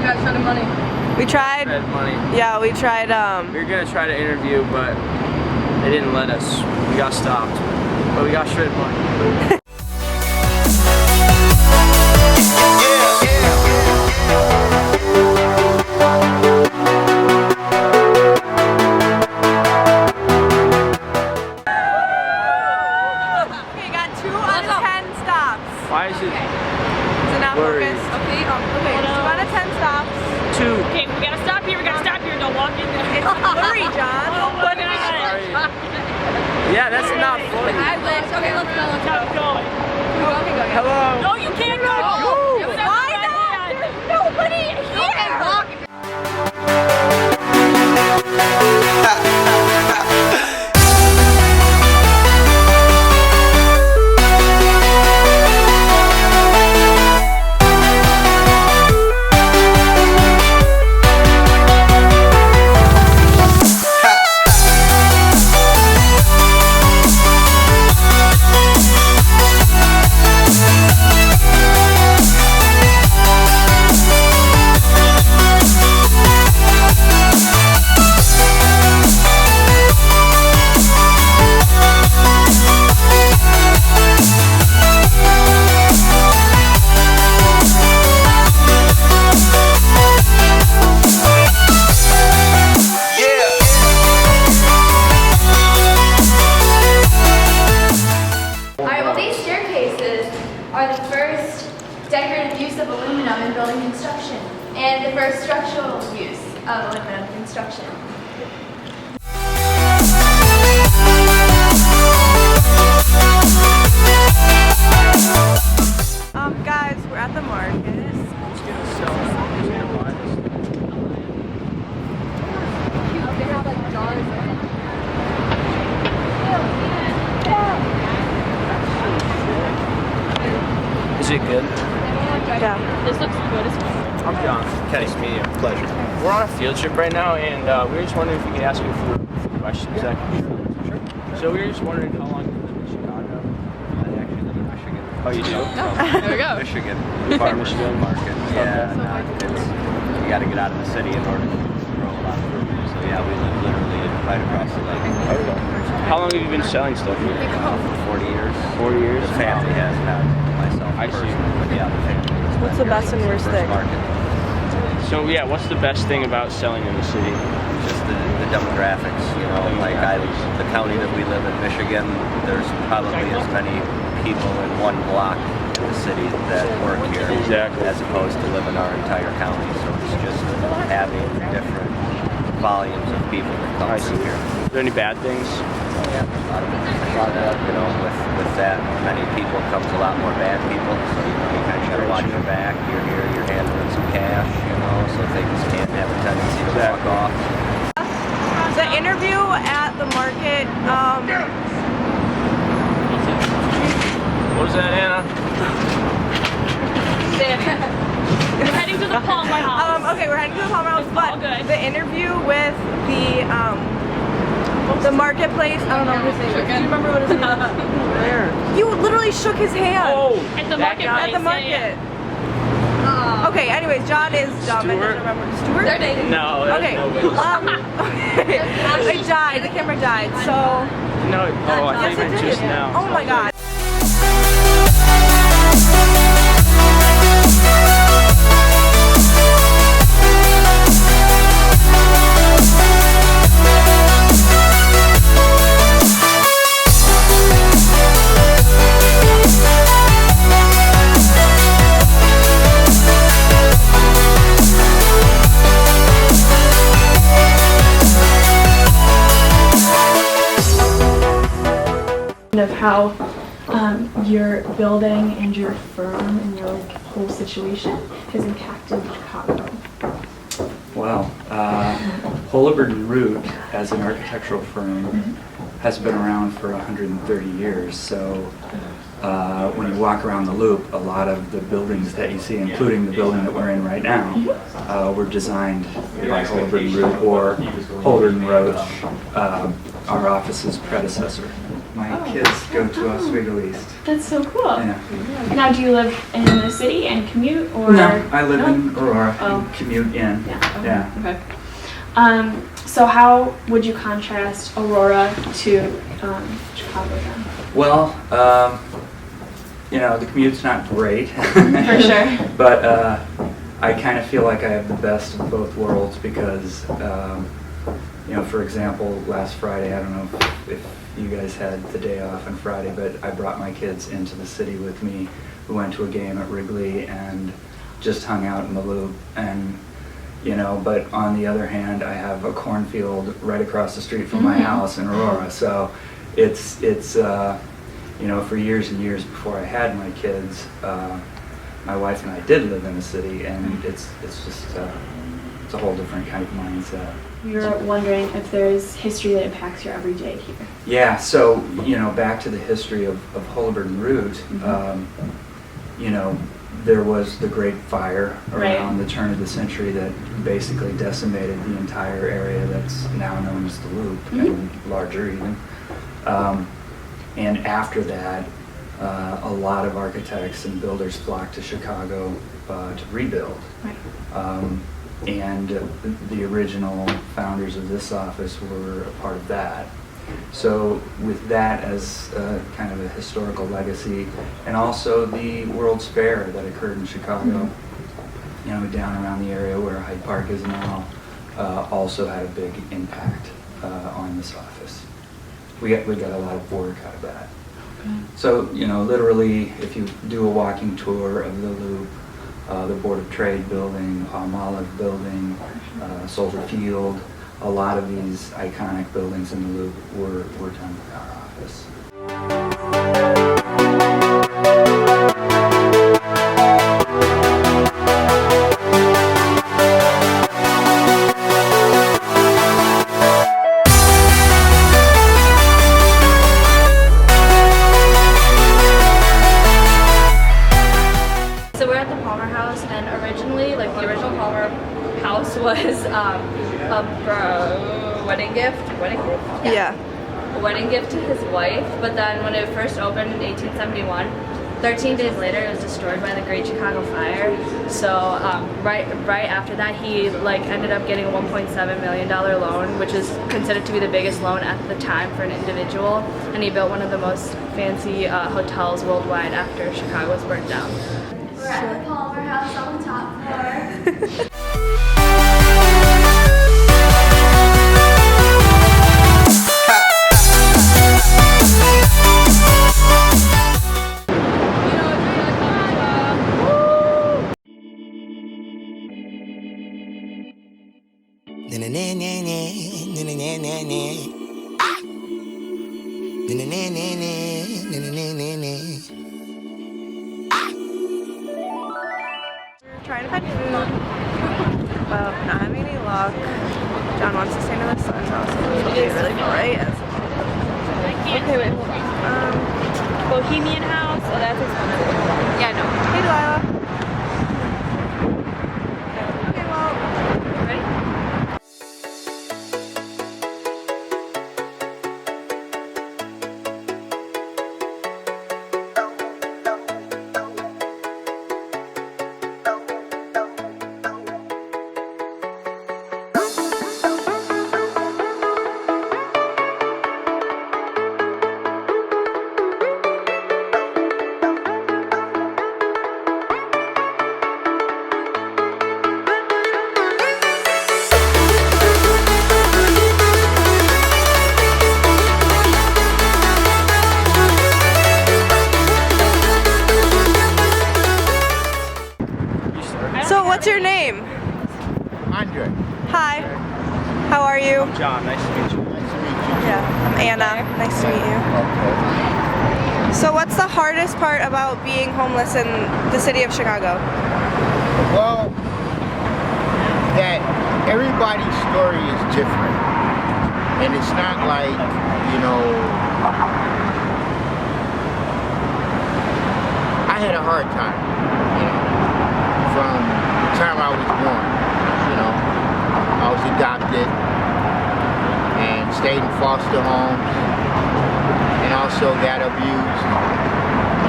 guys spending money? We tried. Money. Yeah, we tried. We were gonna try to interview, but they didn't let us. We got stopped, but we got shredded money. Why is it? Is it not focused? Okay, okay. 2 out of 10 stops. 2. Okay, we gotta stop here. We gotta stop here. Don't walk in there. It's blurry, John. Sorry. Yeah, that's not funny. I wish. Okay, let's go. Let's Keep going. Hello. No, you can't go. Why not? There's nobody here. Okay, walk. Are the first decorative use of aluminum in building construction and the first structural use of aluminum in construction. Guys, we're at the market. Who's gonna sell it? Who's gonna buy this? They have like jars. Is it good? Yeah. This looks good as well. I'm John. Nice to meet you. Pleasure. We're on a field trip right now, and we were just wondering if we could ask you a few questions. Sure. So we were just wondering how long you live in Chicago. I actually live in Michigan. Oh, you do? There we go. Michigan. Farmers market. Yeah, you got to get out of the city in order to grow a lot of food. So yeah, we live literally right across the lake. Okay. How long have you been selling stuff here? 40 years. 40 years? The family has not myself. I see. But yeah, the family. What's the best and worst thing? Market. So yeah, what's the best thing about selling in the city? Just the demographics, you know, the county that we live in, Michigan, there's probably as many people in one block in the city that work here as opposed to live in our entire county. So it's just having different volumes of people that come through here. Are there any bad things? Yeah, a lot of you know, with that many people comes a lot more bad people. So you kind of got to watch your back. You're here, you're handling some cash, you know, so things can't have a tendency to fuck off. The interview at the market, What was that, Anna? We're heading to the Palmer House. okay, we're heading to the Palmer House, but good. the interview with the marketplace, I don't know what his name is. Do you remember what his name is? Where? You literally shook his hand. Oh, At the that market. guy? At the market. Okay, anyways, John is dumb and doesn't remember. Stuart? They're dating. No, that's Okay, nobody. okay. It died, the camera died, so. No, oh, I Yes, think it it did. just now. Oh my god. Of how your building and your firm and your whole situation has impacted Chicago. Well, Holabird and Root, as an architectural firm, has been around for 130 years. So when you walk around the Loop, a lot of the buildings that you see, including the building that we're in right now, were designed by Holabird and Root or Holabird and Roach, our office's predecessor. My kids go to Oswego East. That's so cool. Yeah. Now, do you live in the city and commute, or? No, I live in Aurora Oh. and commute in. Yeah. Okay. Yeah. Okay. So how would you contrast Aurora to Chicago then? Well, you know, the commute's not great. For sure. But I kind of feel like I have the best of both worlds because, you know, for example, last Friday, I don't know if you guys had the day off on Friday, but I brought my kids into the city with me. We went to a game at Wrigley and just hung out in the Loop. And, you know, but on the other hand, I have a cornfield right across the street from my house in Aurora. So it's you know, for years and years before I had my kids, my wife and I did live in the city, and it's just it's a whole different kind of mindset. You're wondering if there's history that impacts your everyday here. Yeah, so, you know, back to the history of Holabird Route, you know, there was the Great Fire around the turn of the century that basically decimated the entire area that's now known as the Loop, and larger even. And after that, a lot of architects and builders flocked to Chicago to rebuild. And the original founders of this office were a part of that. So with that as kind of a historical legacy, and also the World's Fair that occurred in Chicago, you know, down around the area where Hyde Park is now, also had a big impact on this office. We got a lot of work out of that. So, you know, literally, if you do a walking tour of the Loop, the Board of Trade building, Palmolive building, Soldier Field, a lot of these iconic buildings in the Loop were done by our office. Was a wedding gift. Yeah. A wedding gift to his wife, but then when it first opened in 1871, 13 days later it was destroyed by the Great Chicago Fire. So right after that he ended up getting a $1.7 million loan, which is considered to be the biggest loan at the time for an individual, and he built one of the most fancy hotels worldwide after Chicago was burnt down. We're at the Palmer House on the top floor. Trying to find food, but not having any luck. John wants to stay in the sun, so it's supposed to be really bright. Okay, wait, hold on. Bohemian House? Oh, that's expensive. Yeah, no. Hey, Delilah. Okay, well, ready? So, what's your name? Andre. Hi. How are you? John, nice to meet you. Yeah, I'm Anna. Nice to meet you. So, what's the hardest part about being homeless in the city of Chicago? Well, that everybody's story is different. And it's not like, you know, I had a hard time, you know, from the time I was born, you know. I was adopted and stayed in foster homes and also got abused,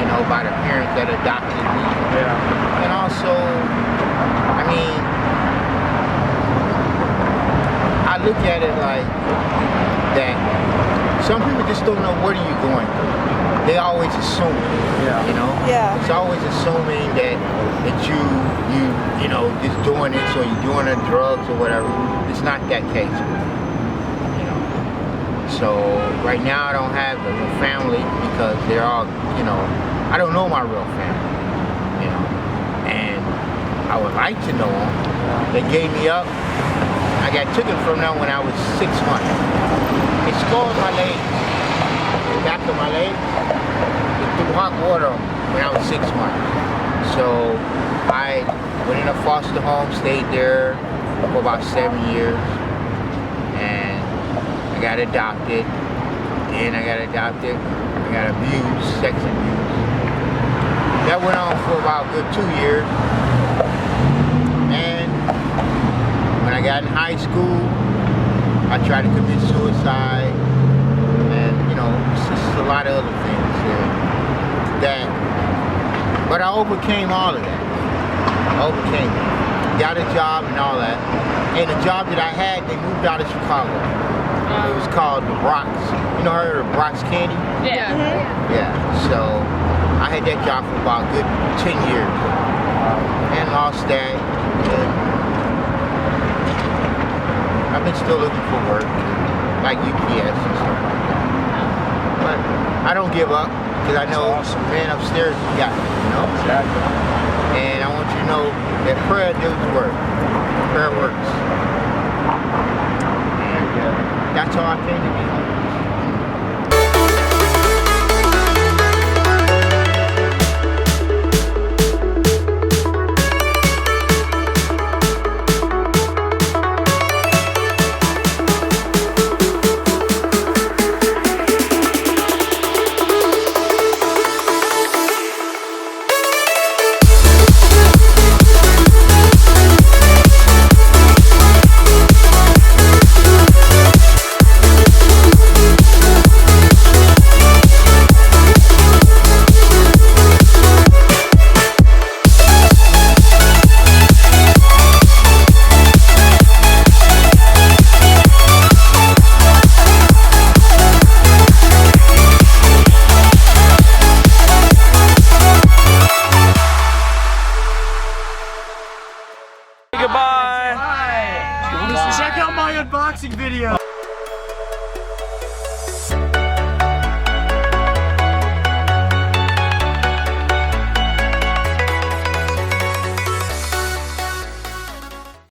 you know, by the parents that adopted me. Yeah. And also, I mean, I look at it like that some people just don't know what are you going through. They always assume, you know? Yeah. It's always assuming that you know, just doing this or you're doing the drugs or whatever. It's not that case, you know? So right now I don't have a family because they're all, you know, I don't know my real family, you know? And I would like to know them. They gave me up. I got taken from them when I was 6 months. It scored my legs, the back of my legs. It threw hot water when I was 6 months. So I went in a foster home, stayed there for about 7 years, and I got adopted. And I got adopted. I got abused, sex abuse. That went on for about a good 2 years. And when I got in high school, I tried to commit suicide, and you know, just a lot of other things but I overcame all of that. I overcame it. Got a job and all that. And the job that I had, they moved out of Chicago. It was called the Brox. You know, heard of Brox Candy? Yeah. Yeah. So I had that job for about a good 10 years. And lost that. And I've been still looking for work, like UPS and stuff like that. But I don't give up, because I know the man upstairs got me, you know? Exactly. And I want you to know that prayer does work. Prayer works. And that's all I came to be. Goodbye. Check out my unboxing video.